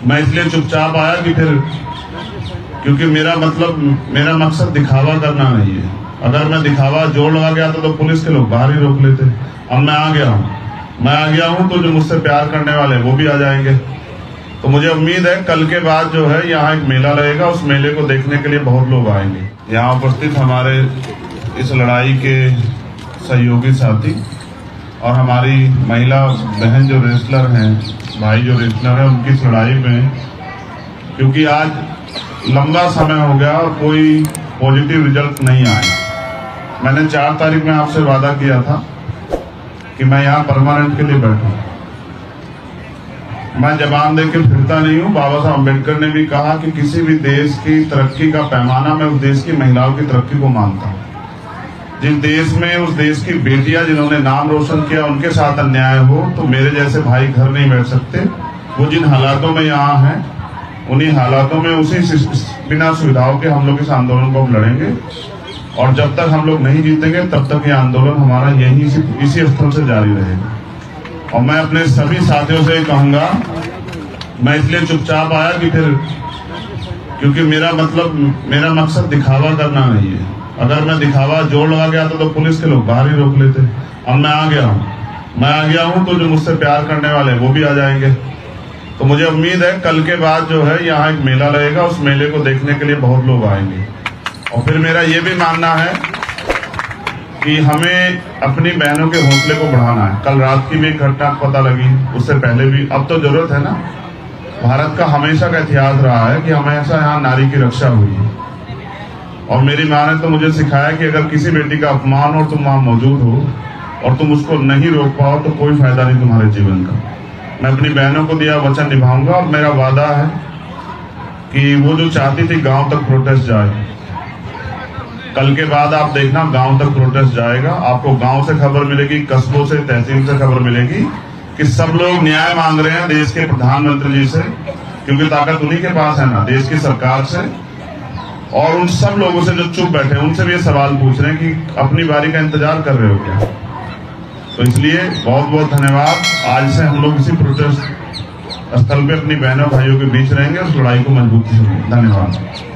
मैं इसलिए चुपचाप आया कि फिर क्योंकि मेरा मकसद दिखावा करना नहीं है। अगर मैं दिखावा जोर लगा गया तो पुलिस के लोग बाहर ही रोक लेते। अब मैं आ गया हूँ तो जो मुझसे प्यार करने वाले वो भी आ जाएंगे। तो मुझे उम्मीद है कल के बाद जो है यहाँ एक मेला लगेगा, उस मेले को देखने के लिए बहुत लोग आएंगे। यहाँ उपस्थित हमारे इस लड़ाई के सहयोगी साथी और हमारी महिला बहन जो रेसलर हैं, भाई जो रेसलर हैं, उनकी इस लड़ाई में क्योंकि आज लंबा समय हो गया और कोई पॉजिटिव रिजल्ट नहीं आया। मैंने 4 तारीख में आपसे वादा किया था कि मैं यहाँ परमानेंट के लिए बैठूं। मैं जबान दे के फिरता नहीं हूँ। बाबा साहब अम्बेडकर ने भी कहा कि किसी भी देश की तरक्की का पैमाना मैं उस देश की महिलाओं की तरक्की को मानता हूँ। जिस देश में उस देश की बेटियां जिन्होंने नाम रोशन किया उनके साथ अन्याय हो तो मेरे जैसे भाई घर नहीं बैठ सकते। वो जिन हालातों में यहाँ हैं उन्हीं हालातों में उसी बिना सुविधाओं के हम लोग इस आंदोलन को लड़ेंगे और जब तक हम लोग नहीं जीतेंगे तब तक ये आंदोलन हमारा यही इसी स्थल से जारी रहेगा। और मैं अपने सभी साथियों से कहूंगा, मैं इसलिए चुपचाप आया कि फिर क्योंकि मेरा मकसद दिखावा करना नहीं है। अगर मैं दिखावा जोर लगा गया तो पुलिस के लोग बाहर ही रोक लेते। अब मैं आ गया हूँ तो जो मुझसे प्यार करने वाले वो भी आ जाएंगे। तो मुझे उम्मीद है कल के बाद जो है यहाँ एक मेला लगेगा, उस मेले को देखने के लिए बहुत लोग आएंगे। और फिर मेरा ये भी मानना है कि हमें अपनी बहनों के हौसले को बढ़ाना है। कल रात की भी एक घटना पता लगी, उससे पहले भी। अब तो जरूरत है ना, भारत का हमेशा का इतिहास रहा है कि हमेशा यहाँ नारी की रक्षा हुई है। और मेरी माँ ने तो मुझे सिखाया कि अगर किसी बेटी का अपमान हो, तुम वहां मौजूद हो और तुम उसको नहीं रोक पाओ तो कोई फायदा नहीं तुम्हारे जीवन का। मैं अपनी बहनों को दिया वचन निभाऊंगा और मेरा वादा है कि वो जो चाहती थी गांव तक प्रोटेस्ट जाए, कल के बाद आप देखना गांव तक प्रोटेस्ट जाएगा। आपको गांव से खबर मिलेगी, कस्बों से, तहसील से खबर मिलेगी कि सब लोग न्याय मांग रहे हैं देश के प्रधानमंत्री जी से, क्योंकि ताकत उन्हीं के पास है ना, देश की सरकार से। और उन सब लोगों से जो चुप बैठे हैं उनसे भी ये सवाल पूछ रहे हैं कि अपनी बारी का इंतजार कर रहे हो क्या। तो इसलिए बहुत बहुत धन्यवाद। आज से हम लोग इसी प्रोटेस्ट स्थल पे अपनी बहनों भाइयों के बीच रहेंगे और लड़ाई को मजबूती से। धन्यवाद।